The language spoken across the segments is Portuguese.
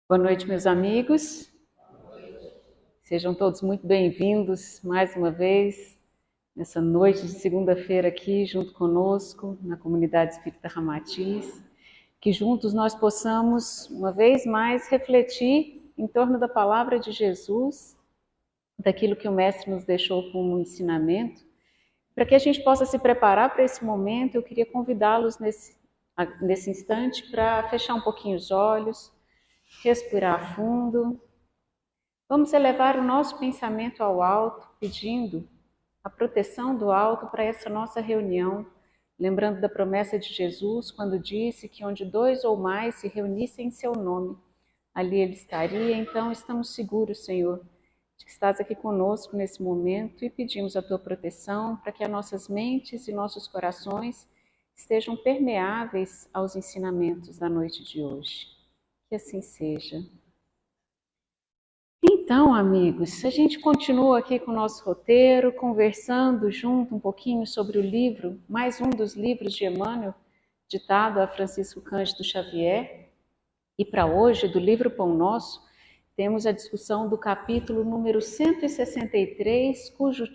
Boa noite, meus amigos. Sejam todos muito bem-vindos mais uma vez nessa noite de segunda-feira aqui junto conosco na comunidade Espírita Ramatiz. Que juntos nós possamos uma vez mais refletir em torno da palavra de Jesus, daquilo que o Mestre nos deixou como ensinamento. Para que a gente possa se preparar para esse momento, eu queria convidá-los nesse instante para fechar um pouquinho os olhos, respirar fundo. Vamos elevar o nosso pensamento ao alto, pedindo a proteção do alto para essa nossa reunião, lembrando da promessa de Jesus, quando disse que onde 2 ou mais se reunissem em seu nome, ali ele estaria. Então estamos seguros, Senhor, de que estás aqui conosco nesse momento e pedimos a tua proteção para que as nossas mentes e nossos corações estejam permeáveis aos ensinamentos da noite de hoje. Que assim seja. Então, amigos, a gente continua aqui com o nosso roteiro, conversando junto um pouquinho sobre o livro, mais um dos livros de Emmanuel, ditado a Francisco Cândido Xavier. E para hoje, do livro Pão Nosso, temos a discussão do capítulo número 163, cujo o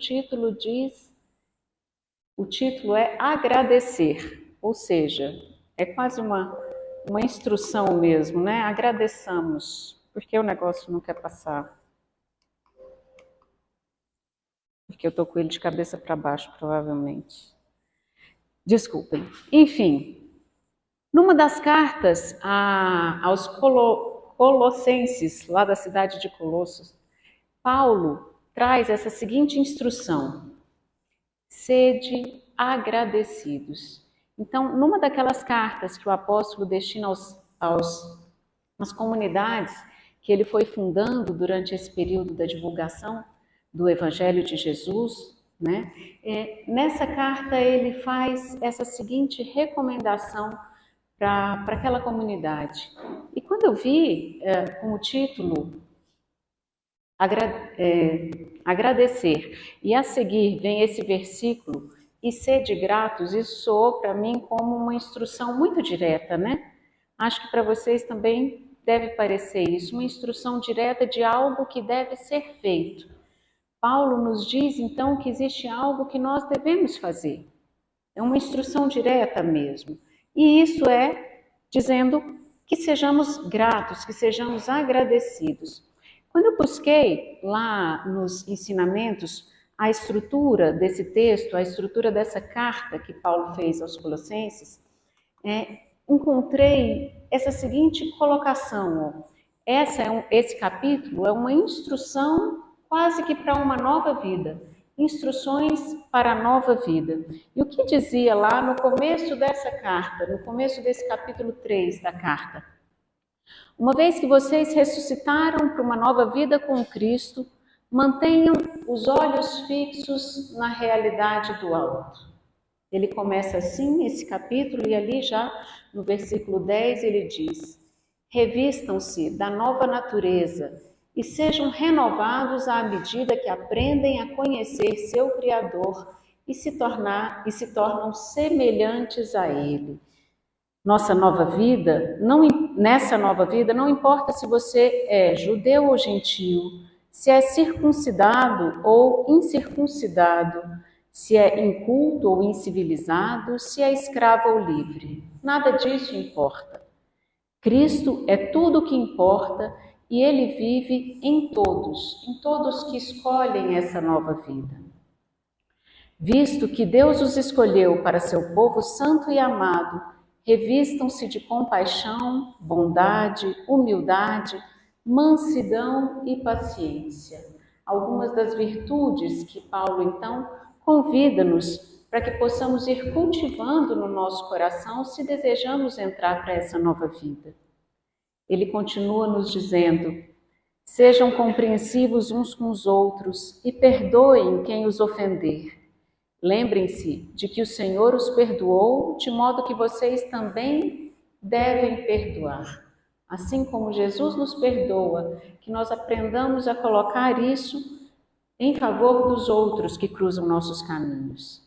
título é Agradecer, ou seja, é quase uma instrução mesmo, né? Agradeçamos, porque o negócio não quer passar. Porque eu estou com ele de cabeça para baixo, provavelmente. Desculpem. Enfim, numa das cartas aos Colossenses, lá da cidade de Colossos, Paulo traz essa seguinte instrução: sede agradecidos. Então, numa daquelas cartas que o apóstolo destina às comunidades que ele foi fundando durante esse período da divulgação do Evangelho de Jesus, né? Nessa carta ele faz essa seguinte recomendação para aquela comunidade. E quando eu vi com o título Agradecer, e a seguir vem esse versículo, e sede gratos, isso soou para mim como uma instrução muito direta, né? Acho que para vocês também deve parecer isso, uma instrução direta de algo que deve ser feito. Paulo nos diz, então, que existe algo que nós devemos fazer. É uma instrução direta mesmo. E isso é dizendo que sejamos gratos, que sejamos agradecidos. Quando eu busquei lá nos ensinamentos a estrutura desse texto, a estrutura dessa carta que Paulo fez aos Colossenses, encontrei essa seguinte colocação. Esse capítulo é uma instrução quase que para uma nova vida. Instruções para a nova vida. E o que dizia lá no começo dessa carta, no começo desse capítulo 3 da carta? Uma vez que vocês ressuscitaram para uma nova vida com Cristo, mantenham os olhos fixos na realidade do alto. Ele começa assim esse capítulo e ali já no versículo 10 ele diz: revistam-se da nova natureza e sejam renovados à medida que aprendem a conhecer seu Criador e se tornam semelhantes a Ele. Nessa nova vida, não importa se você é judeu ou gentio, se é circuncidado ou incircuncidado, se é inculto ou incivilizado, se é escravo ou livre. Nada disso importa. Cristo é tudo o que importa e Ele vive em todos que escolhem essa nova vida. Visto que Deus os escolheu para seu povo santo e amado, revistam-se de compaixão, bondade, humildade, mansidão e paciência. Algumas das virtudes que Paulo, então, convida-nos para que possamos ir cultivando no nosso coração se desejamos entrar para essa nova vida. Ele continua nos dizendo: sejam compreensivos uns com os outros e perdoem quem os ofender. Lembrem-se de que o Senhor os perdoou, de modo que vocês também devem perdoar. Assim como Jesus nos perdoa, que nós aprendamos a colocar isso em favor dos outros que cruzam nossos caminhos.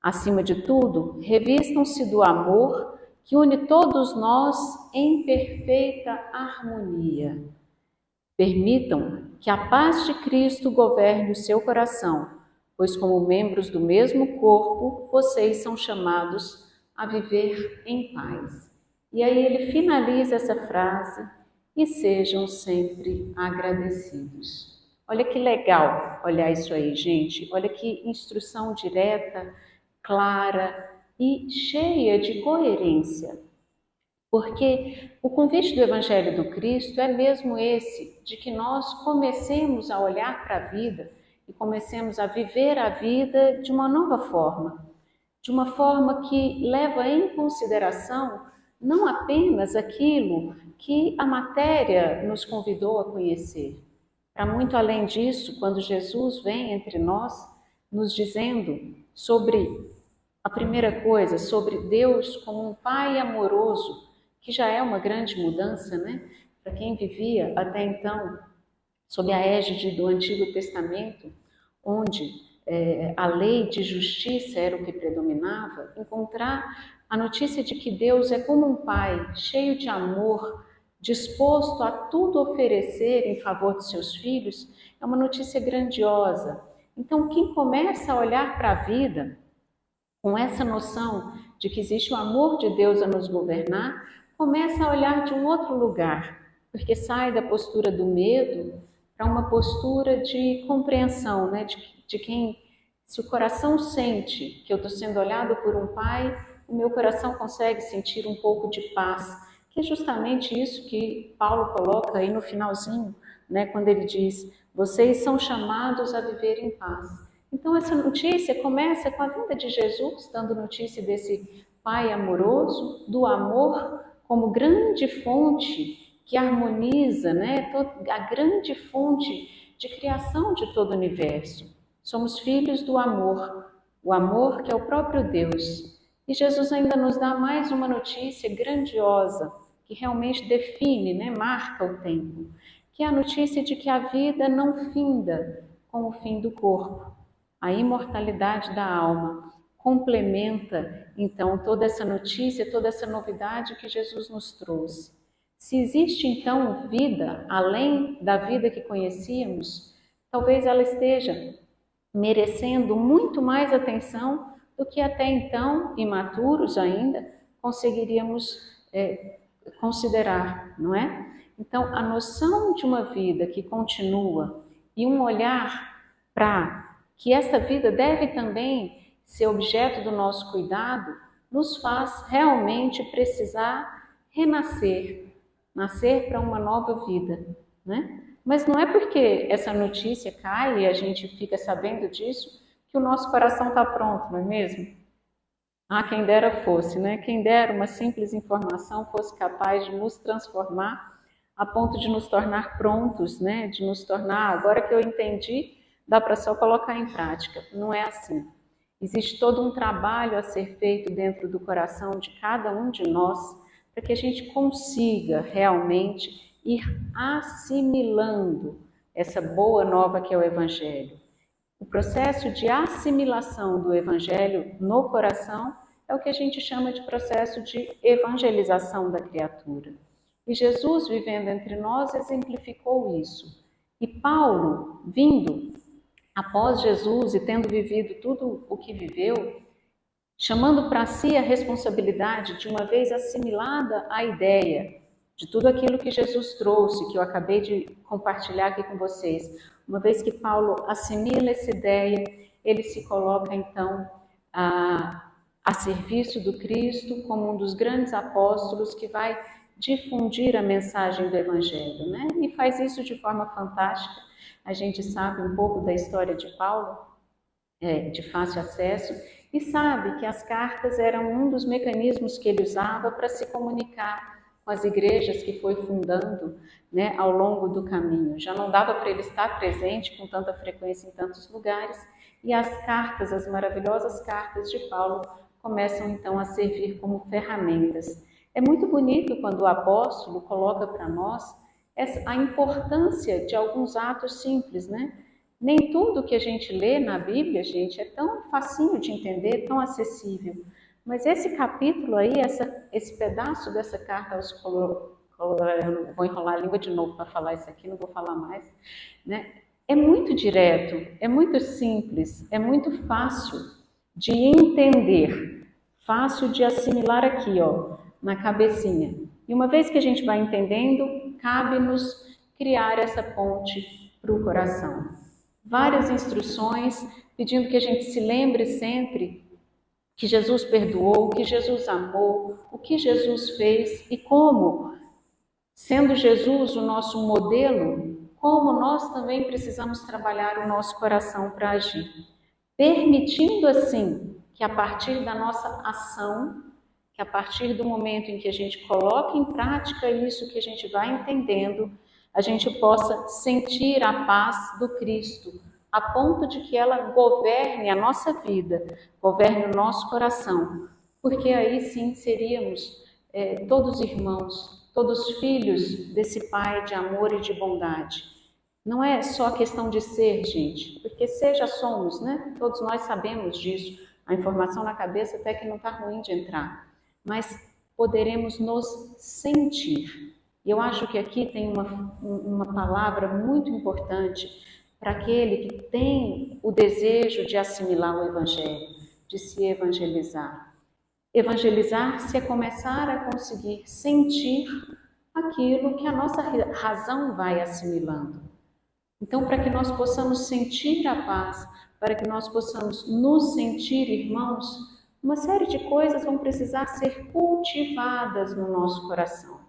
Acima de tudo, revistam-se do amor, que une todos nós em perfeita harmonia. Permitam que a paz de Cristo governe o seu coração, pois como membros do mesmo corpo, vocês são chamados a viver em paz. E aí ele finaliza essa frase: e sejam sempre agradecidos. Olha que legal olhar isso aí, gente. Olha que instrução direta, clara e cheia de coerência. Porque o convite do Evangelho do Cristo é mesmo esse, de que nós comecemos a olhar para a vida e comecemos a viver a vida de uma nova forma, de uma forma que leva em consideração não apenas aquilo que a matéria nos convidou a conhecer. Para muito além disso, quando Jesus vem entre nós, nos dizendo sobre a primeira coisa, sobre Deus como um Pai amoroso, que já é uma grande mudança, né? Para quem vivia até então sob a égide do Antigo Testamento, onde a lei de justiça era o que predominava, encontrar a notícia de que Deus é como um pai, cheio de amor, disposto a tudo oferecer em favor de seus filhos, é uma notícia grandiosa. Então, quem começa a olhar para a vida com essa noção de que existe o amor de Deus a nos governar, começa a olhar de um outro lugar, porque sai da postura do medo para uma postura de compreensão, né? de quem, se o coração sente que eu estou sendo olhado por um pai, o meu coração consegue sentir um pouco de paz, que é justamente isso que Paulo coloca aí no finalzinho, né? Quando ele diz: vocês são chamados a viver em paz. Então essa notícia começa com a vinda de Jesus, dando notícia desse Pai amoroso, do amor como grande fonte que harmoniza, né, a grande fonte de criação de todo o universo. Somos filhos do amor, o amor que é o próprio Deus. E Jesus ainda nos dá mais uma notícia grandiosa, que realmente define, né, marca o tempo, que é a notícia de que a vida não finda com o fim do corpo. A imortalidade da alma complementa, então, toda essa notícia, toda essa novidade que Jesus nos trouxe. Se existe, então, vida além da vida que conhecíamos, talvez ela esteja merecendo muito mais atenção do que até então, imaturos ainda, conseguiríamos considerar, não é? Então, a noção de uma vida que continua e um olhar para que essa vida deve também ser objeto do nosso cuidado, nos faz realmente precisar renascer, nascer para uma nova vida, né? Mas não é porque essa notícia cai e a gente fica sabendo disso que o nosso coração está pronto, não é mesmo? Ah, quem dera fosse, né? Quem dera uma simples informação fosse capaz de nos transformar a ponto de nos tornar prontos, né? De nos tornar, agora que eu entendi, dá para só colocar em prática. Não é assim. Existe todo um trabalho a ser feito dentro do coração de cada um de nós para que a gente consiga realmente ir assimilando essa boa nova que é o Evangelho. O processo de assimilação do Evangelho no coração é o que a gente chama de processo de evangelização da criatura. E Jesus, vivendo entre nós, exemplificou isso. E Paulo, vindo após Jesus e tendo vivido tudo o que viveu, chamando para si a responsabilidade de uma vez assimilada a ideia de tudo aquilo que Jesus trouxe, que eu acabei de compartilhar aqui com vocês. Uma vez que Paulo assimila essa ideia, ele se coloca então a serviço do Cristo como um dos grandes apóstolos que vai difundir a mensagem do Evangelho, né? E faz isso de forma fantástica. A gente sabe um pouco da história de Paulo, de fácil acesso, e sabe que as cartas eram um dos mecanismos que ele usava para se comunicar com as igrejas que foi fundando, né, ao longo do caminho. Já não dava para ele estar presente com tanta frequência em tantos lugares, e as cartas, as maravilhosas cartas de Paulo, começam então a servir como ferramentas. É muito bonito quando o apóstolo coloca para nós a importância de alguns atos simples, né? Nem tudo que a gente lê na Bíblia, gente, é tão facinho de entender, tão acessível. Mas esse capítulo aí, esse pedaço dessa carta aos eu não vou enrolar a língua de novo para falar isso aqui, não vou falar mais, né? É muito direto, é muito simples, é muito fácil de entender, fácil de assimilar aqui, ó, na cabecinha. E uma vez que a gente vai entendendo, cabe-nos criar essa ponte para o coração. Várias instruções pedindo que a gente se lembre sempre que Jesus perdoou, que Jesus amou, o que Jesus fez e como, sendo Jesus o nosso modelo, como nós também precisamos trabalhar o nosso coração para agir, permitindo assim que a partir da nossa ação, que a partir do momento em que a gente coloca em prática isso que a gente vai entendendo, a gente possa sentir a paz do Cristo, a ponto de que ela governe a nossa vida, governe o nosso coração, porque aí sim seríamos todos irmãos, todos filhos desse Pai de amor e de bondade. Não é só questão de ser, gente, porque ser já somos, né? Todos nós sabemos disso. A informação na cabeça até que não está ruim de entrar, mas poderemos nos sentir. E eu acho que aqui tem uma palavra muito importante para aquele que tem o desejo de assimilar o Evangelho, de se evangelizar. Evangelizar-se é começar a conseguir sentir aquilo que a nossa razão vai assimilando. Então, para que nós possamos sentir a paz, para que nós possamos nos sentir irmãos, uma série de coisas vão precisar ser cultivadas no nosso coração.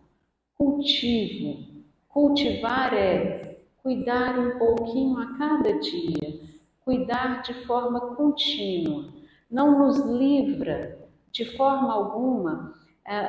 Cultivo. Cultivar é cuidar um pouquinho a cada dia, cuidar de forma contínua. Não nos livra de forma alguma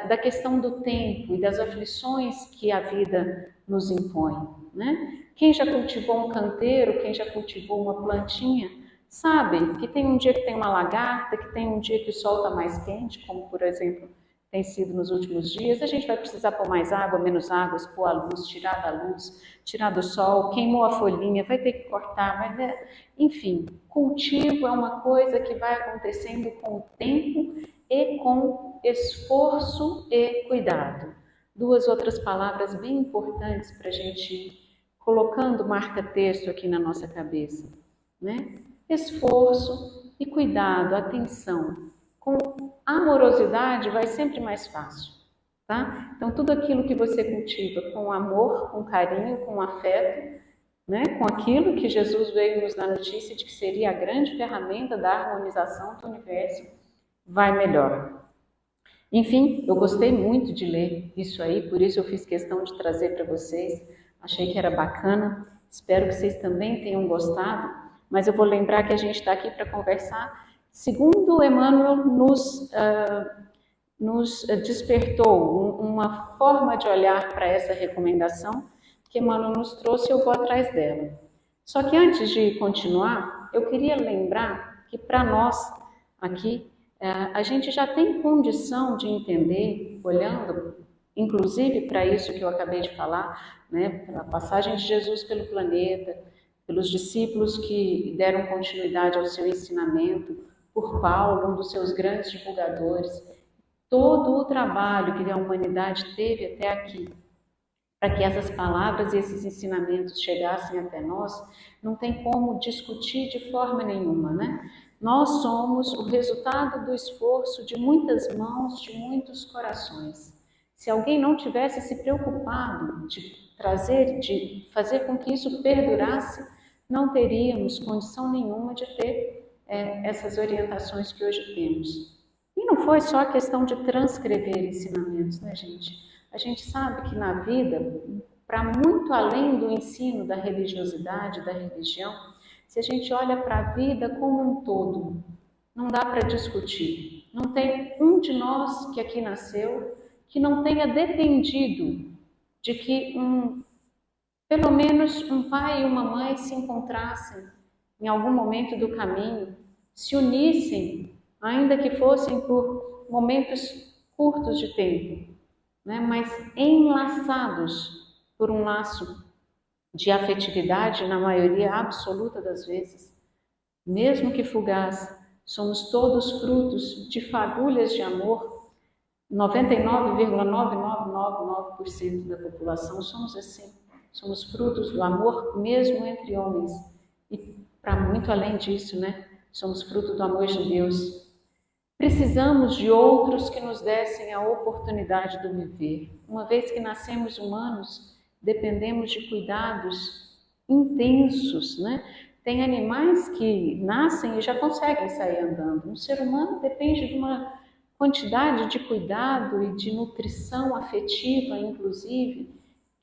da questão do tempo e das aflições que a vida nos impõe, né? Quem já cultivou um canteiro, quem já cultivou uma plantinha, sabe que tem um dia que tem uma lagarta, que tem um dia que o sol está mais quente, como por exemplo tem sido nos últimos dias. A gente vai precisar pôr mais água, menos água, expor a luz, tirar da luz, tirar do sol, queimou a folhinha, vai ter que cortar, enfim, cultivo é uma coisa que vai acontecendo com o tempo e com esforço e cuidado. Duas outras palavras bem importantes para a gente ir colocando marca-texto aqui na nossa cabeça, né? Esforço e cuidado, atenção. Com amorosidade vai sempre mais fácil, tá? Então tudo aquilo que você cultiva com amor, com carinho, com afeto, né? Com aquilo que Jesus veio nos dar notícia de que seria a grande ferramenta da harmonização do universo, vai melhor. Enfim, eu gostei muito de ler isso aí, por isso eu fiz questão de trazer para vocês. Achei que era bacana, espero que vocês também tenham gostado, mas eu vou lembrar que a gente está aqui para conversar segundo Emmanuel nos despertou uma forma de olhar para essa recomendação que Emmanuel nos trouxe, eu vou atrás dela. Só que antes de continuar, eu queria lembrar que para nós aqui, a gente já tem condição de entender, olhando inclusive para isso que eu acabei de falar, né, a passagem de Jesus pelo planeta, pelos discípulos que deram continuidade ao seu ensinamento, por Paulo, um dos seus grandes divulgadores, todo o trabalho que a humanidade teve até aqui, para que essas palavras e esses ensinamentos chegassem até nós, não tem como discutir de forma nenhuma, né? Nós somos o resultado do esforço de muitas mãos, de muitos corações. Se alguém não tivesse se preocupado de trazer, de fazer com que isso perdurasse, não teríamos condição nenhuma de ter essas orientações que hoje temos. E não foi só a questão de transcrever ensinamentos, né, gente? A gente sabe que na vida, para muito além do ensino da religiosidade, da religião, se a gente olha para a vida como um todo, não dá para discutir. Não tem um de nós que aqui nasceu que não tenha dependido de que pelo menos um pai e uma mãe se encontrassem em algum momento do caminho, se unissem, ainda que fossem por momentos curtos de tempo, né? Mas enlaçados por um laço de afetividade, na maioria absoluta das vezes, mesmo que fugaz, somos todos frutos de fagulhas de amor 99,9999% da população somos assim. Somos frutos do amor mesmo entre homens. E para muito além disso, né? Somos fruto do amor de Deus. Precisamos de outros que nos dessem a oportunidade do viver. Uma vez que nascemos humanos, dependemos de cuidados intensos, né? Tem animais que nascem e já conseguem sair andando. Um ser humano depende de uma quantidade de cuidado e de nutrição afetiva, inclusive,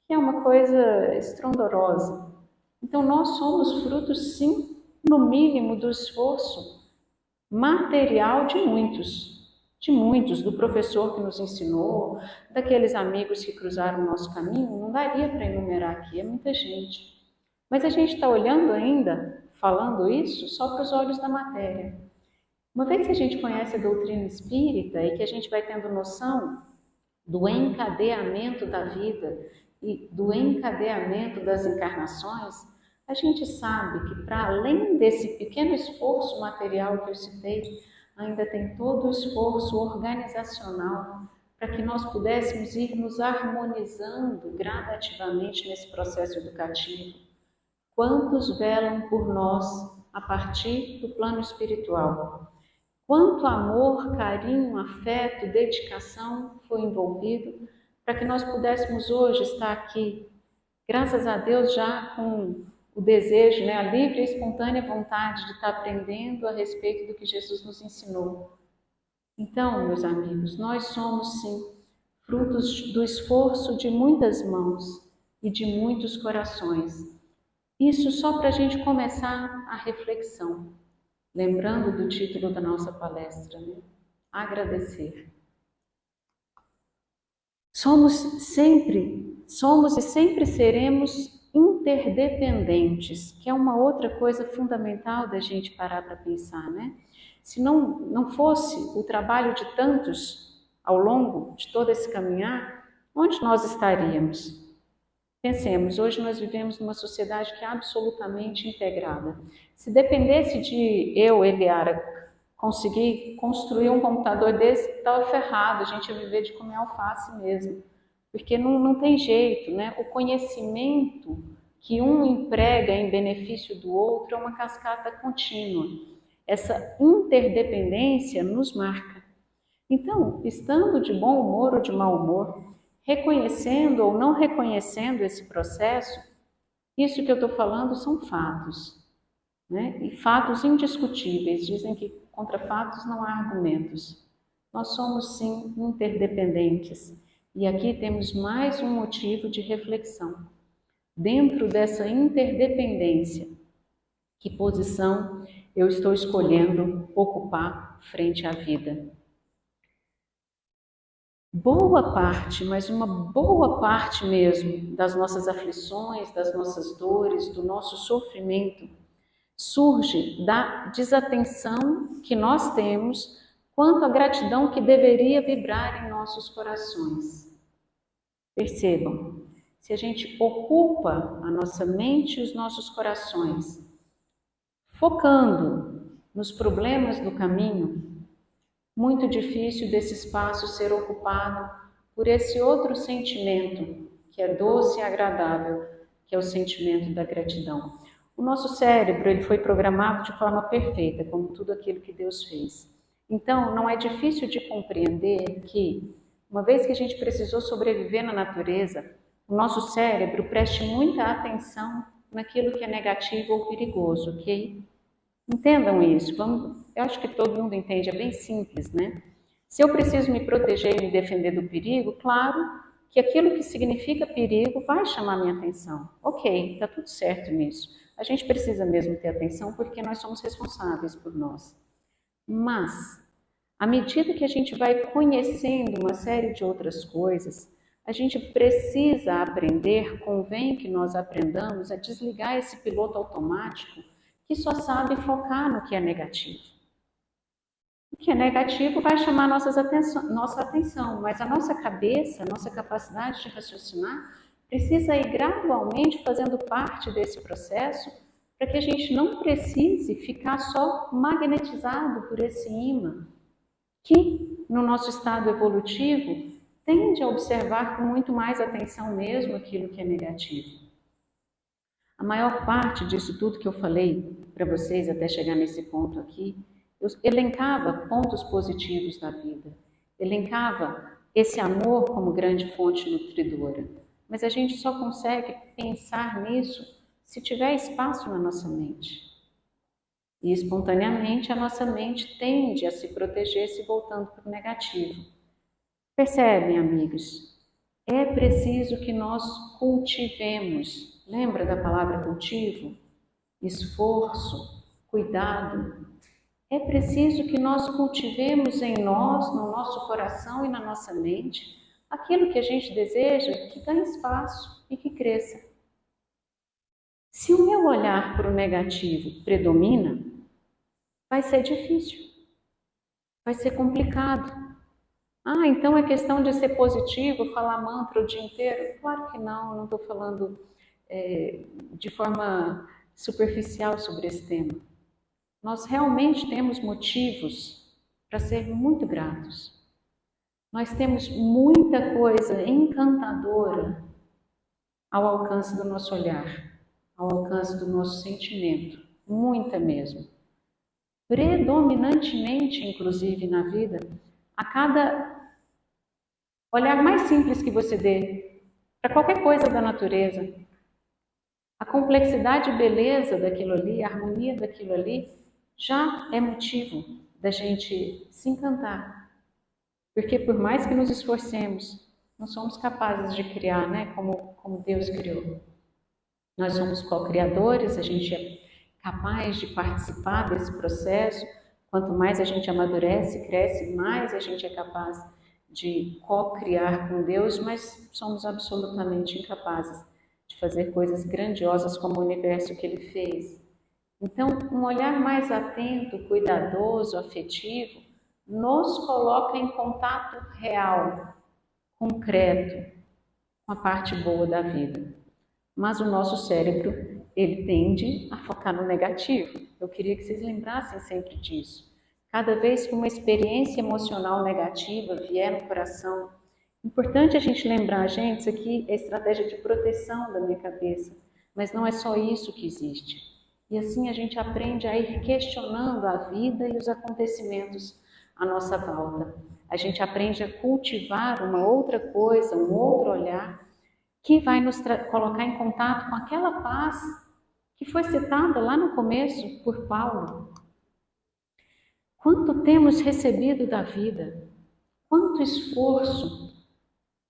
que é uma coisa estrondorosa. Então, nós somos frutos, sim, no mínimo, do esforço material de muitos, do professor que nos ensinou, daqueles amigos que cruzaram o nosso caminho, não daria para enumerar aqui, é muita gente. Mas a gente está olhando ainda, falando isso, só para os olhos da matéria. Uma vez que a gente conhece a doutrina espírita e que a gente vai tendo noção do encadeamento da vida e do encadeamento das encarnações, a gente sabe que para além desse pequeno esforço material que eu citei, ainda tem todo o esforço organizacional para que nós pudéssemos ir nos harmonizando gradativamente nesse processo educativo. Quantos velam por nós a partir do plano espiritual? Quanto amor, carinho, afeto, dedicação foi envolvido para que nós pudéssemos hoje estar aqui, graças a Deus, já com o desejo, né, a livre e espontânea vontade de estar aprendendo a respeito do que Jesus nos ensinou. Então, meus amigos, nós somos sim frutos do esforço de muitas mãos e de muitos corações. Isso só para a gente começar a reflexão. Lembrando do título da nossa palestra, né? Agradecer. Somos e sempre seremos interdependentes, que é uma outra coisa fundamental da gente parar para pensar, né? Se não fosse o trabalho de tantos ao longo de todo esse caminhar, onde nós estaríamos? Pensemos, hoje nós vivemos numa sociedade que é absolutamente integrada. Se dependesse de eu, Eliara, conseguir construir um computador desse, estava ferrado, a gente ia viver de comer alface mesmo. Porque não tem jeito, né? O conhecimento que um emprega em benefício do outro é uma cascata contínua. Essa interdependência nos marca. Então, estando de bom humor ou de mau humor, reconhecendo ou não reconhecendo esse processo, isso que eu estou falando são fatos, né? E fatos indiscutíveis. Dizem que contra fatos não há argumentos. Nós somos sim interdependentes. E aqui temos mais um motivo de reflexão. Dentro dessa interdependência, que posição eu estou escolhendo ocupar frente à vida? Boa parte, mas uma boa parte mesmo das nossas aflições, das nossas dores, do nosso sofrimento, surge da desatenção que nós temos quanto à gratidão que deveria vibrar em nossos corações. Percebam, se a gente ocupa a nossa mente e os nossos corações, focando nos problemas do caminho, muito difícil desse espaço ser ocupado por esse outro sentimento que é doce e agradável, que é o sentimento da gratidão. O nosso cérebro ele foi programado de forma perfeita, como tudo aquilo que Deus fez. Então, não é difícil de compreender que, uma vez que a gente precisou sobreviver na natureza, o nosso cérebro preste muita atenção naquilo que é negativo ou perigoso, ok? Entendam isso, eu acho que todo mundo entende, é bem simples, né? Se eu preciso me proteger e me defender do perigo, claro que aquilo que significa perigo vai chamar minha atenção. Ok, está tudo certo nisso. A gente precisa mesmo ter atenção porque nós somos responsáveis por nós. Mas, à medida que a gente vai conhecendo uma série de outras coisas, a gente precisa aprender, convém que nós aprendamos a desligar esse piloto automático que só sabe focar no que é negativo. O que é negativo vai chamar nossa atenção, mas a nossa cabeça, a nossa capacidade de raciocinar, precisa ir gradualmente fazendo parte desse processo para que a gente não precise ficar só magnetizado por esse imã que no nosso estado evolutivo, tende a observar com muito mais atenção mesmo aquilo que é negativo. A maior parte disso tudo que eu falei para vocês até chegar nesse ponto aqui, eu elencava pontos positivos da vida, elencava esse amor como grande fonte nutridora. Mas a gente só consegue pensar nisso se tiver espaço na nossa mente. E espontaneamente a nossa mente tende a se proteger se voltando para o negativo. Percebem, amigos? É preciso que nós cultivemos. Lembra da palavra cultivo? Esforço, cuidado. É preciso que nós cultivemos em nós, no nosso coração e na nossa mente, aquilo que a gente deseja que ganhe espaço e que cresça. Se o meu olhar para o negativo predomina, vai ser difícil, vai ser complicado. Ah, então é questão de ser positivo, falar mantra o dia inteiro? Claro que não estou falando de forma superficial sobre esse tema. Nós realmente temos motivos para ser muito gratos. Nós temos muita coisa encantadora ao alcance do nosso olhar, ao alcance do nosso sentimento, muita mesmo. Predominantemente, inclusive na vida, a cada olhar mais simples que você dê para qualquer coisa da natureza, a complexidade e beleza daquilo ali, a harmonia daquilo ali, já é motivo da gente se encantar. Porque por mais que nos esforcemos, não somos capazes de criar, né, como Deus criou. Nós somos co-criadores, a gente é capaz de participar desse processo. Quanto mais a gente amadurece, cresce, mais a gente é capaz de co-criar com Deus, mas somos absolutamente incapazes de fazer coisas grandiosas como o universo que Ele fez. Então, um olhar mais atento, cuidadoso, afetivo, nos coloca em contato real, concreto, com a parte boa da vida. Mas o nosso cérebro, ele tende a focar no negativo. Eu queria que vocês lembrassem sempre disso. Cada vez que uma experiência emocional negativa vier no coração, importante a gente lembrar, gente, isso aqui é estratégia de proteção da minha cabeça, mas não é só isso que existe. E assim a gente aprende a ir questionando a vida e os acontecimentos à nossa volta. A gente aprende a cultivar uma outra coisa, um outro olhar, que vai nos colocar em contato com aquela paz que foi citada lá no começo por Paulo. Quanto temos recebido da vida, quanto esforço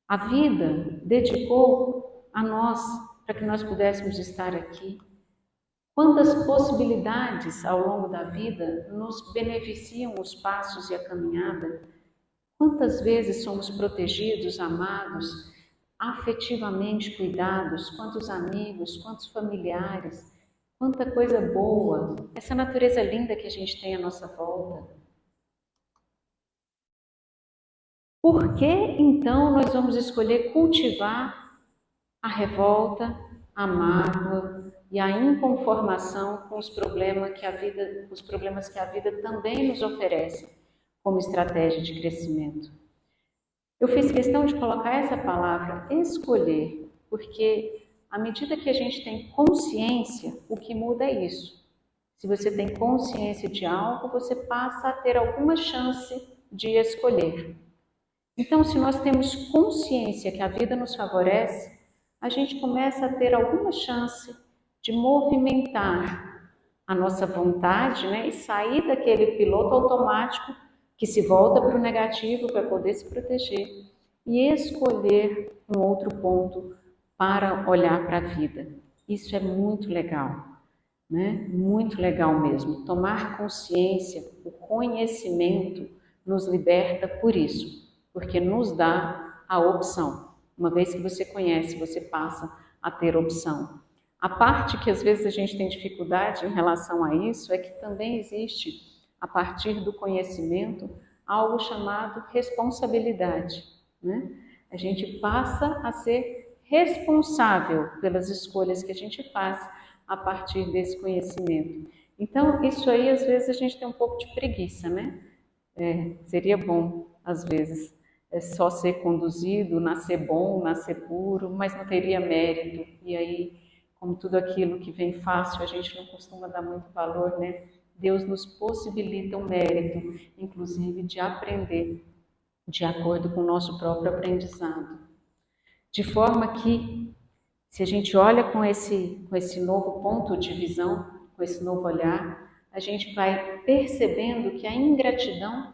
a vida dedicou a nós para que nós pudéssemos estar aqui. Quantas possibilidades ao longo da vida nos beneficiam os passos e a caminhada? Quantas vezes somos protegidos, amados, afetivamente cuidados? Quantos amigos, quantos familiares, quanta coisa boa, essa natureza linda que a gente tem à nossa volta. Por que então nós vamos escolher cultivar a revolta, a mágoa e a inconformação com os problemas que a vida também nos oferece como estratégia de crescimento? Eu fiz questão de colocar essa palavra escolher, porque à medida que a gente tem consciência, o que muda é isso. Se você tem consciência de algo, você passa a ter alguma chance de escolher. Então, se nós temos consciência que a vida nos favorece, a gente começa a ter alguma chance de movimentar a nossa vontade, né, e sair daquele piloto automático que se volta para o negativo para poder se proteger e escolher um outro ponto para olhar para a vida. Isso é muito legal, né? Muito legal mesmo. Tomar consciência, o conhecimento nos liberta por isso, porque nos dá a opção. Uma vez que você conhece, você passa a ter opção. A parte que às vezes a gente tem dificuldade em relação a isso é que também existe, a partir do conhecimento, algo chamado responsabilidade, né? A gente passa a ser responsável pelas escolhas que a gente faz a partir desse conhecimento. Então, isso aí às vezes a gente tem um pouco de preguiça, né? Seria bom às vezes, é só ser conduzido, nascer bom, nascer puro, mas não teria mérito. E aí, como tudo aquilo que vem fácil, a gente não costuma dar muito valor, né? Deus nos possibilita o mérito, inclusive de aprender de acordo com o nosso próprio aprendizado. De forma que, se a gente olha com esse novo ponto de visão, com esse novo olhar, a gente vai percebendo que a ingratidão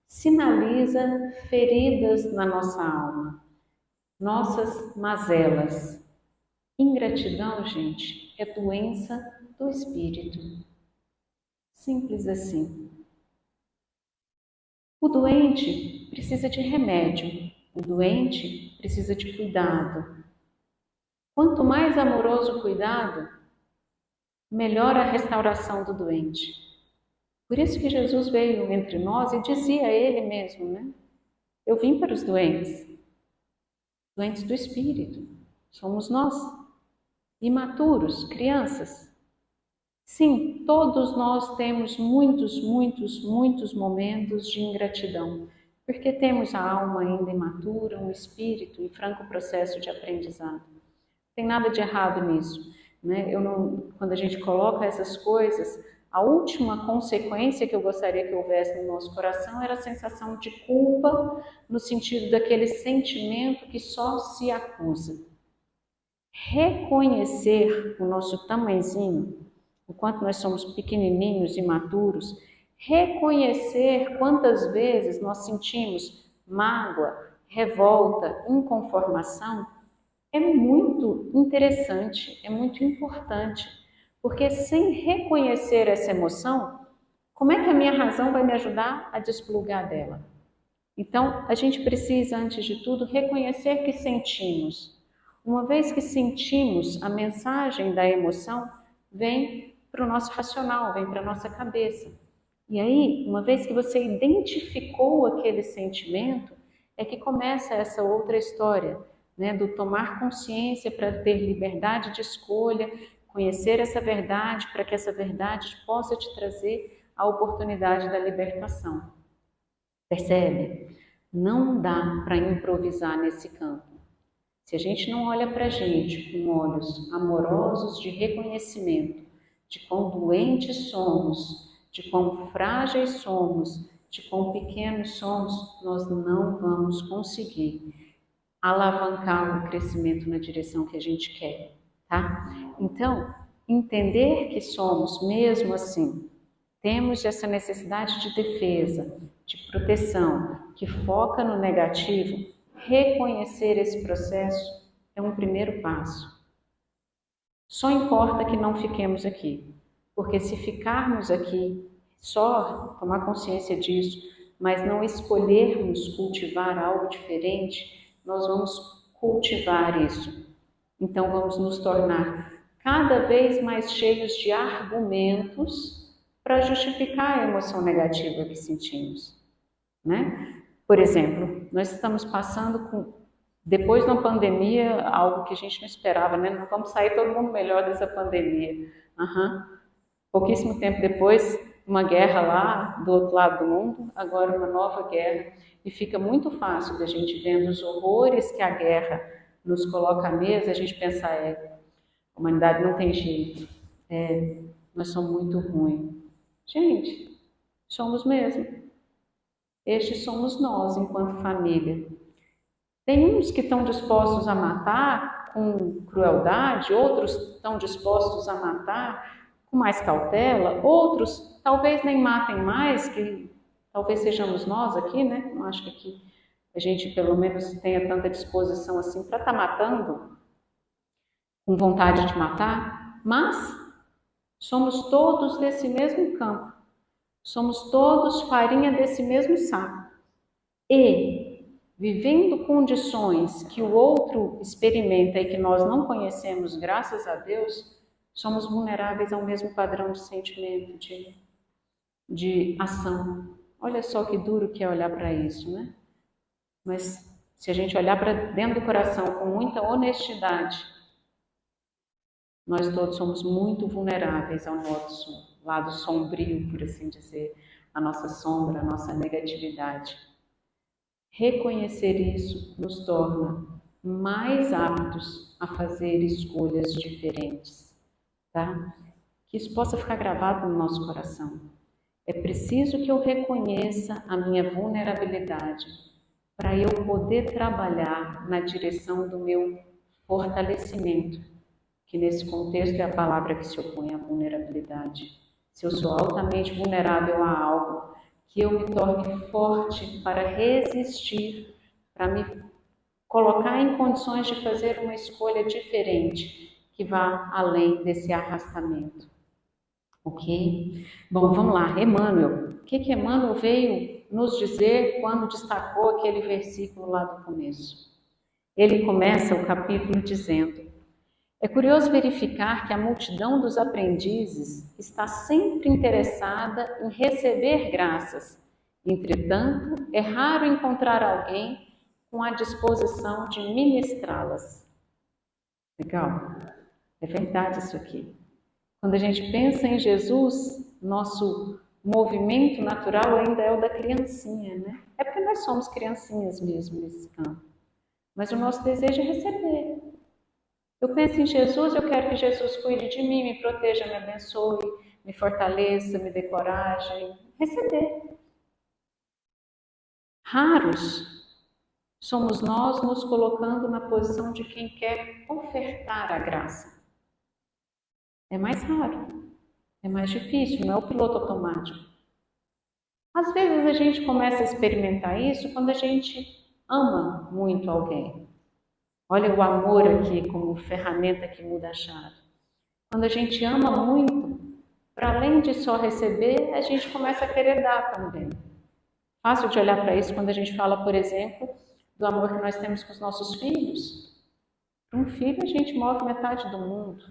sinaliza feridas na nossa alma, nossas mazelas. Ingratidão, gente, é doença do espírito. Simples assim. O doente precisa de remédio, o doente precisa de cuidado. Quanto mais amoroso o cuidado, melhor a restauração do doente. Por isso que Jesus veio entre nós e dizia a ele mesmo, né? Eu vim para os doentes, doentes do espírito. Somos nós, imaturos, crianças. Sim, todos nós temos muitos momentos de ingratidão, porque temos a alma ainda imatura, um espírito em franco processo de aprendizado. Não tem nada de errado nisso, né? Quando a gente coloca essas coisas, a última consequência que eu gostaria que houvesse no nosso coração era a sensação de culpa, no sentido daquele sentimento que só se acusa. Reconhecer o nosso tamanhozinho, o quanto nós somos pequenininhos, imaturos, reconhecer quantas vezes nós sentimos mágoa, revolta, inconformação, é muito interessante, é muito importante, porque sem reconhecer essa emoção, como é que a minha razão vai me ajudar a desplugar dela? Então, a gente precisa, antes de tudo, reconhecer que sentimos. Uma vez que sentimos, a mensagem da emoção vem para o nosso racional, vem para a nossa cabeça. E aí, uma vez que você identificou aquele sentimento, é que começa essa outra história, né, do tomar consciência para ter liberdade de escolha, conhecer essa verdade para que essa verdade possa te trazer a oportunidade da libertação. Percebe? Não dá para improvisar nesse campo. Se a gente não olha para a gente com olhos amorosos de reconhecimento de quão doentes somos, de quão frágeis somos, de quão pequenos somos, nós não vamos conseguir alavancar o crescimento na direção que a gente quer, tá? Então, entender que somos mesmo assim, temos essa necessidade de defesa, de proteção, que foca no negativo, reconhecer esse processo é um primeiro passo. Só importa que não fiquemos aqui, porque se ficarmos aqui, só tomar consciência disso, mas não escolhermos cultivar algo diferente, nós vamos cultivar isso. Então vamos nos tornar cada vez mais cheios de argumentos para justificar a emoção negativa que sentimos, né? Por exemplo, nós estamos passando depois de uma pandemia, algo que a gente não esperava, né? Não vamos sair todo mundo melhor dessa pandemia. Pouquíssimo tempo depois, uma guerra lá do outro lado do mundo, agora uma nova guerra. E fica muito fácil da gente vendo os horrores que a guerra nos coloca à mesa, a gente pensar, a humanidade não tem jeito, nós somos muito ruins. Gente, somos mesmo. Estes somos nós, enquanto família. Tem uns que estão dispostos a matar com crueldade, outros estão dispostos a matar com mais cautela, outros talvez nem matem mais, que talvez sejamos nós aqui, né? Não acho que aqui a gente pelo menos tenha tanta disposição assim para estar matando, com vontade de matar, mas somos todos desse mesmo campo, somos todos farinha desse mesmo saco. E vivendo condições que o outro experimenta e que nós não conhecemos, graças a Deus, somos vulneráveis ao mesmo padrão de sentimento, de ação. Olha só que duro que é olhar para isso, né? Mas se a gente olhar para dentro do coração com muita honestidade, nós todos somos muito vulneráveis ao nosso lado sombrio, por assim dizer, a nossa sombra, a nossa negatividade. Reconhecer isso nos torna mais aptos a fazer escolhas diferentes, tá? Que isso possa ficar gravado no nosso coração. É preciso que eu reconheça a minha vulnerabilidade para eu poder trabalhar na direção do meu fortalecimento, que nesse contexto é a palavra que se opõe à vulnerabilidade. Se eu sou altamente vulnerável a algo, que eu me torne forte para resistir, para me colocar em condições de fazer uma escolha diferente, que vá além desse arrastamento. Ok? Bom, vamos lá. Emmanuel. O que Emmanuel veio nos dizer quando destacou aquele versículo lá do começo? Ele começa o capítulo dizendo: é curioso verificar que a multidão dos aprendizes está sempre interessada em receber graças. Entretanto, é raro encontrar alguém com a disposição de ministrá-las. Legal? É verdade isso aqui. Quando a gente pensa em Jesus, nosso movimento natural ainda é o da criancinha, né? É porque nós somos criancinhas mesmo nesse campo. Mas o nosso desejo é receber. Eu penso em Jesus, eu quero que Jesus cuide de mim, me proteja, me abençoe, me fortaleça, me dê coragem. Receber. Raros somos nós nos colocando na posição de quem quer ofertar a graça. É mais raro, é mais difícil, não é o piloto automático. Às vezes a gente começa a experimentar isso quando a gente ama muito alguém. Olha o amor aqui como ferramenta que muda a chave. Quando a gente ama muito, para além de só receber, a gente começa a querer dar também. Fácil de olhar para isso quando a gente fala, por exemplo, do amor que nós temos com os nossos filhos. Para um filho, a gente move metade do mundo.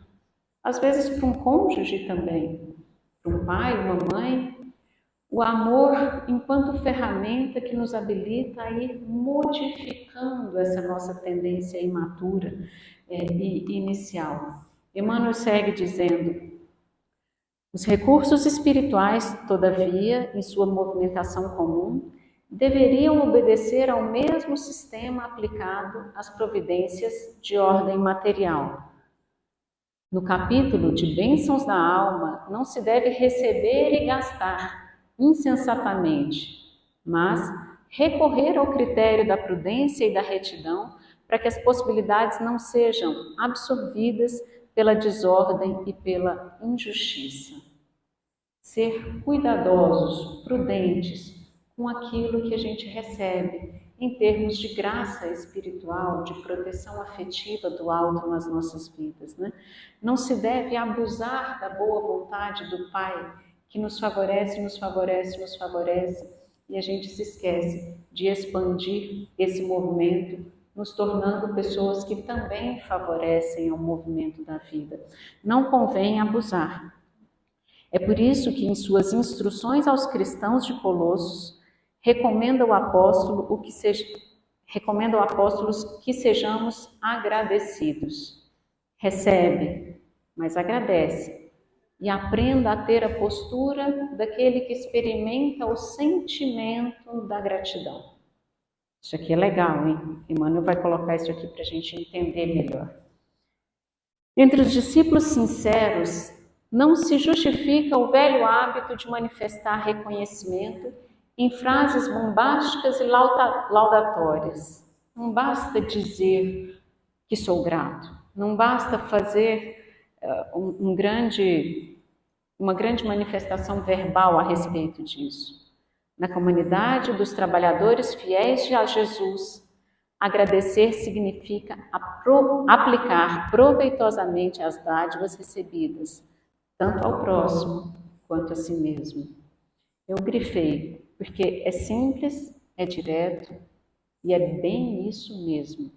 Às vezes, para um cônjuge também. Para um pai, uma mãe. O amor enquanto ferramenta que nos habilita a ir modificando essa nossa tendência imatura e inicial. Emmanuel segue dizendo: os recursos espirituais, todavia, em sua movimentação comum, deveriam obedecer ao mesmo sistema aplicado às providências de ordem material. No capítulo de Bênçãos da Alma, não se deve receber e gastar insensatamente, mas recorrer ao critério da prudência e da retidão para que as possibilidades não sejam absorvidas pela desordem e pela injustiça. Ser cuidadosos, prudentes com aquilo que a gente recebe em termos de graça espiritual, de proteção afetiva do alto nas nossas vidas, né? Não se deve abusar da boa vontade do Pai, que nos favorece, nos favorece, nos favorece, e a gente se esquece de expandir esse movimento, nos tornando pessoas que também favorecem ao movimento da vida. Não convém abusar. É por isso que, em suas instruções aos cristãos de Colossos, recomenda ao apóstolo que sejamos agradecidos. Recebe, mas agradece. E aprenda a ter a postura daquele que experimenta o sentimento da gratidão. Isso aqui é legal, hein? Emmanuel vai colocar isso aqui para a gente entender melhor. Entre os discípulos sinceros, não se justifica o velho hábito de manifestar reconhecimento em frases bombásticas e laudatórias. Não basta dizer que sou grato, não basta fazer uma grande manifestação verbal a respeito disso. Na comunidade dos trabalhadores fiéis a Jesus, agradecer significa aplicar proveitosamente as dádivas recebidas, tanto ao próximo quanto a si mesmo. Eu grifei, porque é simples, é direto e é bem isso mesmo.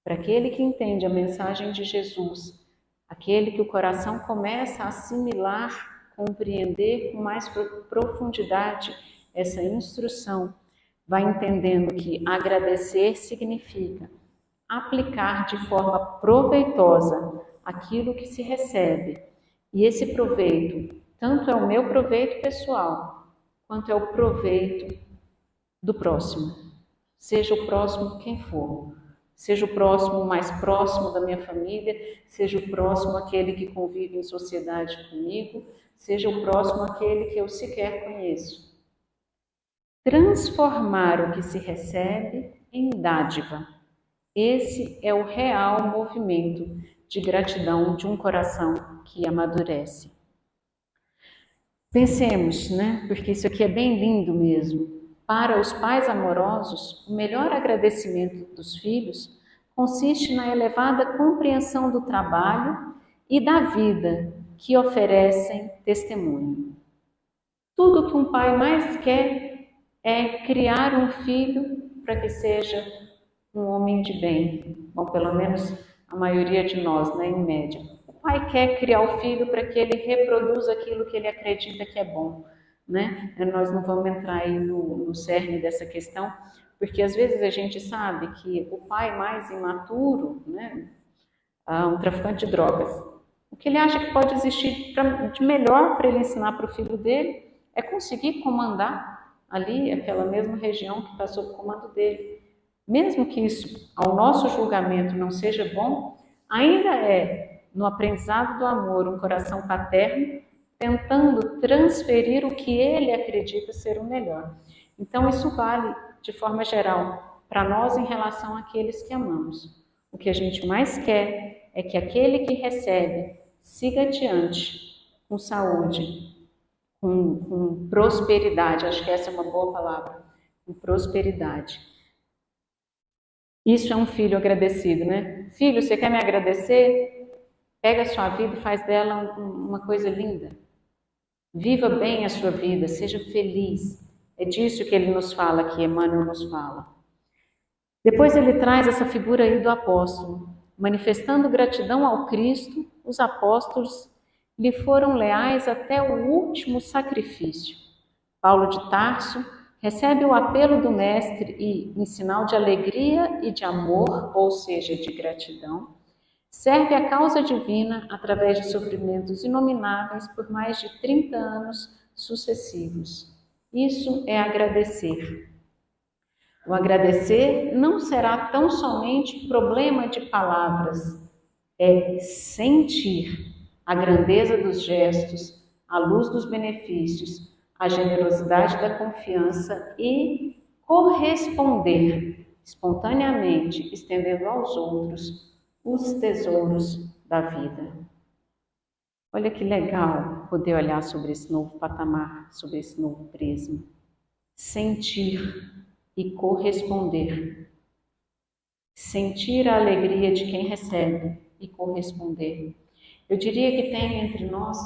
Para aquele que entende a mensagem de Jesus, aquele que o coração começa a assimilar, compreender com mais profundidade essa instrução, vai entendendo que agradecer significa aplicar de forma proveitosa aquilo que se recebe. E esse proveito, tanto é o meu proveito pessoal, quanto é o proveito do próximo. seja o próximo quem for. Seja o próximo mais próximo da minha família, seja o próximo aquele que convive em sociedade comigo, seja o próximo aquele que eu sequer conheço. Transformar o que se recebe em dádiva. Esse é o real movimento de gratidão de um coração que amadurece. Pensemos, né? Porque isso aqui é bem lindo mesmo. Para os pais amorosos, o melhor agradecimento dos filhos consiste na elevada compreensão do trabalho e da vida que oferecem testemunho. Tudo que um pai mais quer é criar um filho para que seja um homem de bem. Bom, pelo menos a maioria de nós, né, em média. O pai quer criar o filho para que ele reproduza aquilo que ele acredita que é bom, né? Nós não vamos entrar aí no cerne dessa questão, porque às vezes a gente sabe que o pai mais imaturo, né, um traficante de drogas, o que ele acha que pode existir de melhor para ele ensinar para o filho dele é conseguir comandar ali aquela mesma região que está sob o comando dele. Mesmo que isso, ao nosso julgamento, não seja bom, ainda é, no aprendizado do amor, um coração paterno, tentando transferir o que ele acredita ser o melhor. Então, isso vale, de forma geral, para nós em relação àqueles que amamos. O que a gente mais quer é que aquele que recebe siga adiante com saúde, com prosperidade. Acho que essa é uma boa palavra, com prosperidade. Isso é um filho agradecido, né? Filho, você quer me agradecer? Pega a sua vida e faz dela uma coisa linda. Viva bem a sua vida, seja feliz. É disso que ele nos fala, que Emmanuel nos fala. Depois ele traz essa figura aí do apóstolo. Manifestando gratidão ao Cristo, os apóstolos lhe foram leais até o último sacrifício. Paulo de Tarso recebe o apelo do Mestre e, em sinal de alegria e de amor, ou seja, de gratidão, serve a causa divina através de sofrimentos inomináveis por mais de 30 anos sucessivos. Isso é agradecer. O agradecer não será tão somente problema de palavras, é sentir a grandeza dos gestos, a luz dos benefícios, a generosidade da confiança e corresponder espontaneamente, estendendo aos outros os tesouros da vida. Olha que legal poder olhar sobre esse novo patamar, sobre esse novo prisma. Sentir e corresponder. Sentir a alegria de quem recebe e corresponder. Eu diria que tem entre nós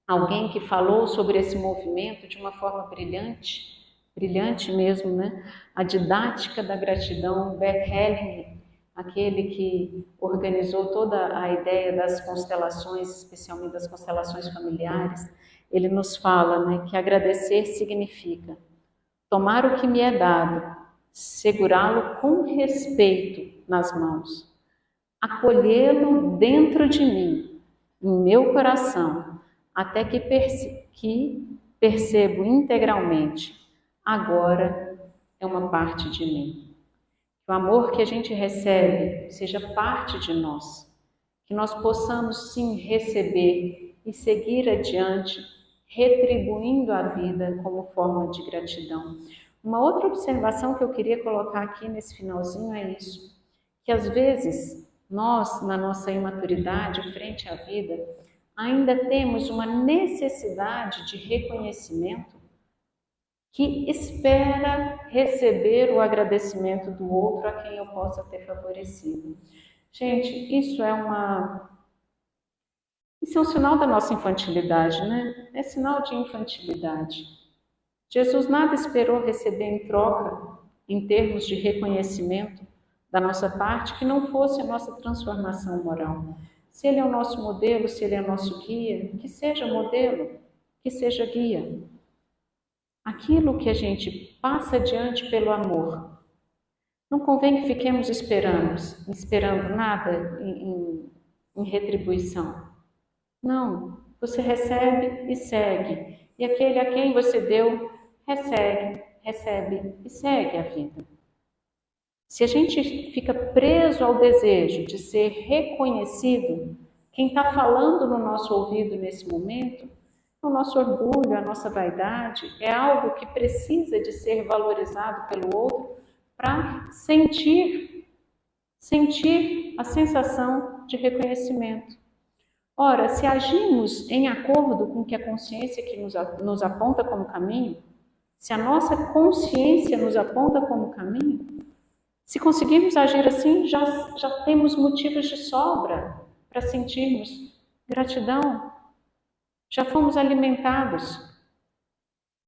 alguém que falou sobre esse movimento de uma forma brilhante, brilhante mesmo, né? A didática da gratidão, Bert Hellinger, aquele que organizou toda a ideia das constelações, especialmente das constelações familiares. Ele nos fala, né, que agradecer significa tomar o que me é dado, segurá-lo com respeito nas mãos, acolhê-lo dentro de mim, em meu coração, até que percebo integralmente, agora é uma parte de mim. Que o amor que a gente recebe seja parte de nós, que nós possamos sim receber e seguir adiante, retribuindo a vida como forma de gratidão. Uma outra observação que eu queria colocar aqui nesse finalzinho é isso, que às vezes nós, na nossa imaturidade frente à vida, ainda temos uma necessidade de reconhecimento que espera receber o agradecimento do outro a quem eu possa ter favorecido. Gente, isso é um sinal da nossa infantilidade, né? É sinal de infantilidade. Jesus nada esperou receber em troca, em termos de reconhecimento da nossa parte, que não fosse a nossa transformação moral. Se Ele é o nosso modelo, se Ele é o nosso guia, que seja modelo, que seja guia. Aquilo que a gente passa adiante pelo amor. Não convém que fiquemos esperando nada em retribuição. Não, você recebe e segue. E aquele a quem você deu, recebe e segue a vida. Se a gente fica preso ao desejo de ser reconhecido, quem está falando no nosso ouvido nesse momento, o nosso orgulho, a nossa vaidade, é algo que precisa de ser valorizado pelo outro para sentir a sensação de reconhecimento. Ora, se agimos em acordo com o que a consciência que nos aponta como caminho, se a nossa consciência nos aponta como caminho, se conseguirmos agir assim, já temos motivos de sobra para sentirmos gratidão. Já fomos alimentados.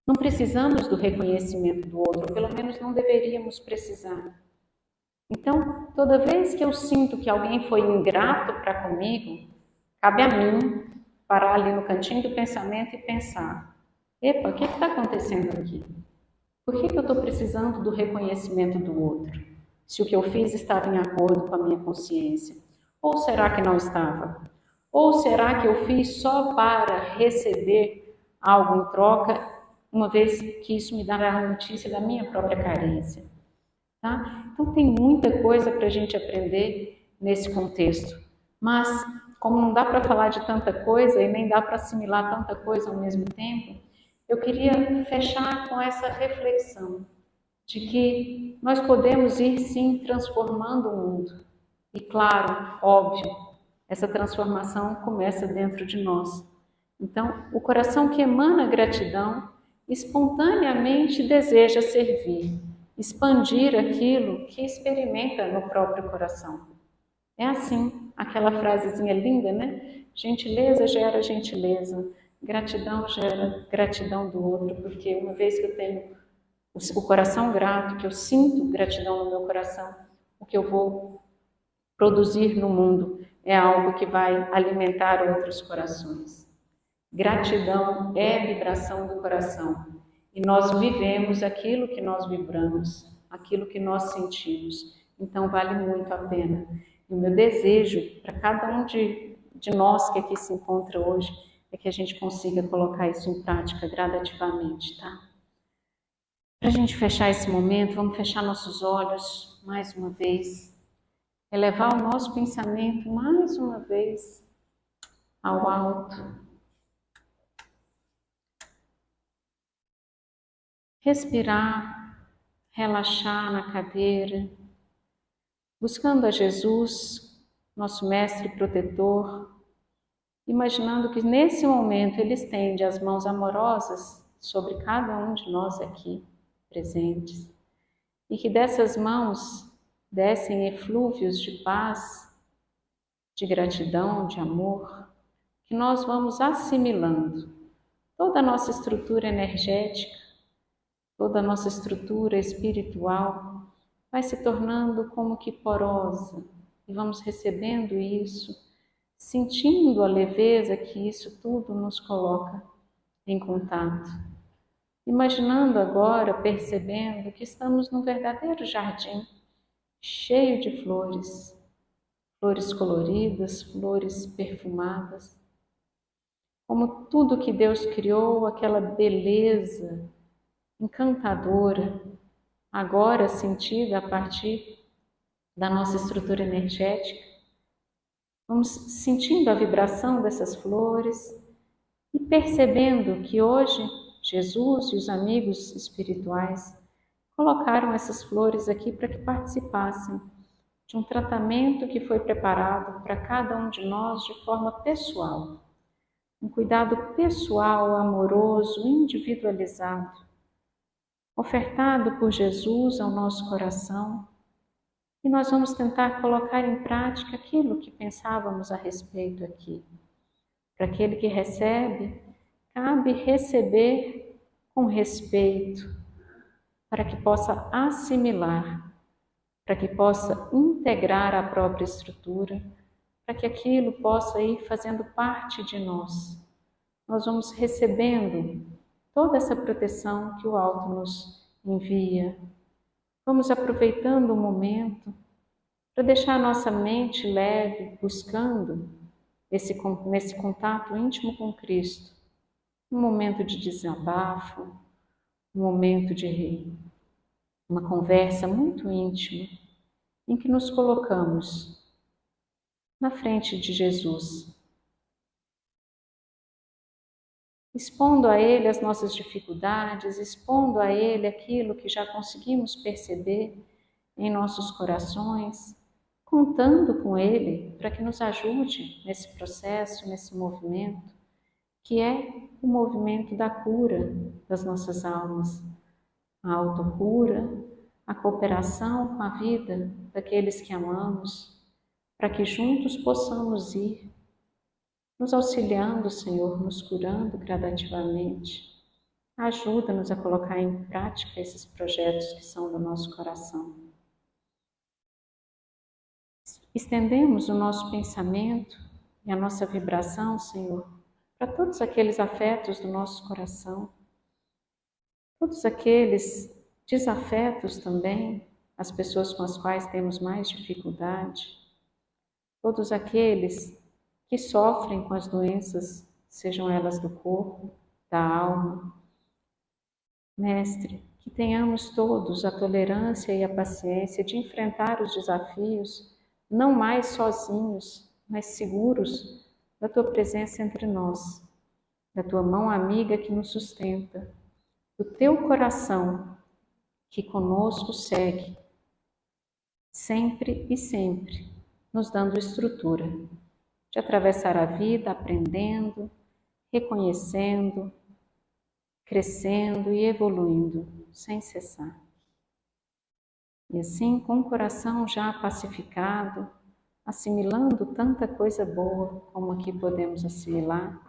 Não precisamos do reconhecimento do outro, ou pelo menos não deveríamos precisar. Então, toda vez que eu sinto que alguém foi ingrato para comigo, cabe a mim parar ali no cantinho do pensamento e pensar: epa, o que está acontecendo aqui? Por que eu estou precisando do reconhecimento do outro? Se o que eu fiz estava em acordo com a minha consciência? Ou será que não estava? Ou será que eu fiz só para receber algo em troca, uma vez que isso me dará a notícia da minha própria carência? Tá? Então tem muita coisa para a gente aprender nesse contexto, mas como não dá para falar de tanta coisa e nem dá para assimilar tanta coisa ao mesmo tempo, eu queria fechar com essa reflexão de que nós podemos ir sim transformando o mundo. E claro, óbvio, essa transformação começa dentro de nós. Então, o coração que emana gratidão espontaneamente deseja servir, expandir aquilo que experimenta no próprio coração. É assim, aquela frasezinha linda, né? Gentileza gera gentileza, gratidão gera gratidão do outro, porque uma vez que eu tenho o coração grato, que eu sinto gratidão no meu coração, o que eu vou produzir no mundo é algo que vai alimentar outros corações. Gratidão é vibração do coração e nós vivemos aquilo que nós vibramos, aquilo que nós sentimos. Então vale muito a pena. E o meu desejo para cada um de nós que aqui se encontra hoje é que a gente consiga colocar isso em prática gradativamente, tá? Para a gente fechar esse momento, vamos fechar nossos olhos mais uma vez, elevar o nosso pensamento mais uma vez ao alto. Respirar, relaxar na cadeira, buscando a Jesus, nosso mestre protetor, imaginando que nesse momento Ele estende as mãos amorosas sobre cada um de nós aqui presentes e que dessas mãos descem eflúvios de paz, de gratidão, de amor, que nós vamos assimilando toda a nossa estrutura energética, toda a nossa estrutura espiritual vai se tornando como que porosa e vamos recebendo isso, sentindo a leveza que isso tudo nos coloca em contato. Imaginando agora, percebendo que estamos num verdadeiro jardim cheio de flores, flores coloridas, flores perfumadas, como tudo que Deus criou, aquela beleza encantadora, agora sentida a partir da nossa estrutura energética. Vamos sentindo a vibração dessas flores e percebendo que hoje Jesus e os amigos espirituais colocaram essas flores aqui para que participassem de um tratamento que foi preparado para cada um de nós de forma pessoal. Um cuidado pessoal, amoroso, individualizado, ofertado por Jesus ao nosso coração, e nós vamos tentar colocar em prática aquilo que pensávamos a respeito aqui. Para aquele que recebe, cabe receber com respeito, para que possa assimilar, para que possa integrar a própria estrutura, para que aquilo possa ir fazendo parte de nós. Nós vamos recebendo toda essa proteção que o alto nos envia. Vamos aproveitando o momento para deixar a nossa mente leve, buscando nesse contato íntimo com Cristo, um momento de desabafo, um momento de uma conversa muito íntima, em que nos colocamos na frente de Jesus, expondo a Ele as nossas dificuldades, expondo a Ele aquilo que já conseguimos perceber em nossos corações, contando com Ele para que nos ajude nesse processo, nesse movimento, que é o movimento da cura das nossas almas, a autocura, a cooperação com a vida daqueles que amamos, para que juntos possamos ir nos auxiliando, Senhor, nos curando gradativamente. Ajuda-nos a colocar em prática esses projetos que são do nosso coração. Estendemos o nosso pensamento e a nossa vibração, Senhor, para todos aqueles afetos do nosso coração, todos aqueles desafetos também, as pessoas com as quais temos mais dificuldade, todos aqueles que sofrem com as doenças, sejam elas do corpo, da alma. Mestre, que tenhamos todos a tolerância e a paciência de enfrentar os desafios, não mais sozinhos, mas seguros da Tua presença entre nós, da Tua mão amiga que nos sustenta, do Teu coração que conosco segue, sempre e sempre, nos dando estrutura de atravessar a vida aprendendo, reconhecendo, crescendo e evoluindo sem cessar. E assim, com o coração já pacificado, assimilando tanta coisa boa como aqui podemos assimilar,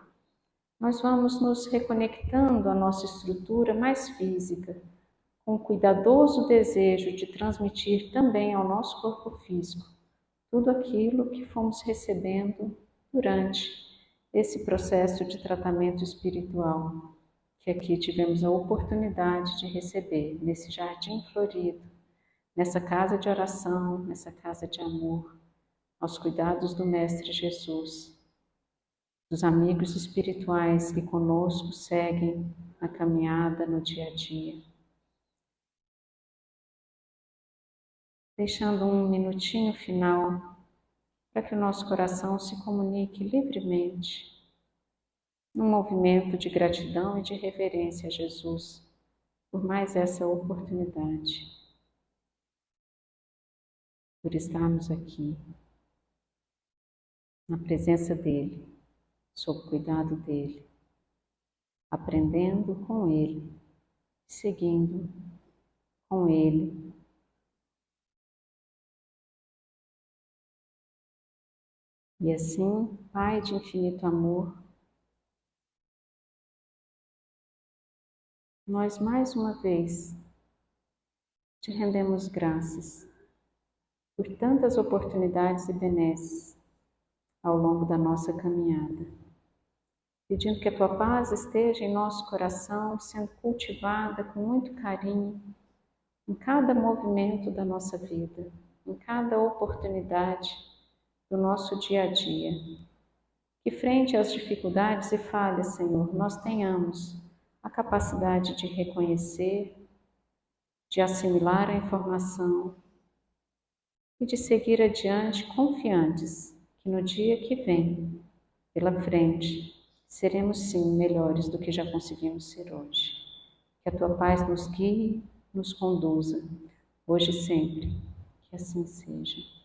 nós vamos nos reconectando à nossa estrutura mais física, com o cuidadoso desejo de transmitir também ao nosso corpo físico tudo aquilo que fomos recebendo durante esse processo de tratamento espiritual, que aqui tivemos a oportunidade de receber nesse jardim florido, nessa casa de oração, nessa casa de amor, aos cuidados do Mestre Jesus, dos amigos espirituais que conosco seguem na caminhada no dia a dia. Deixando um minutinho final para que o nosso coração se comunique livremente num movimento de gratidão e de reverência a Jesus por mais essa oportunidade, por estarmos aqui na presença dEle, sob o cuidado dEle, aprendendo com Ele, seguindo com Ele. E assim, Pai de infinito amor, nós mais uma vez te rendemos graças por tantas oportunidades e benesses ao longo da nossa caminhada, pedindo que a Tua paz esteja em nosso coração, sendo cultivada com muito carinho em cada movimento da nossa vida, em cada oportunidade do nosso dia a dia. Que frente às dificuldades e falhas, Senhor, nós tenhamos a capacidade de reconhecer, de assimilar a informação e de seguir adiante confiantes que no dia que vem, pela frente, seremos sim melhores do que já conseguimos ser hoje. Que a Tua paz nos guie, nos conduza, hoje e sempre. Que assim seja.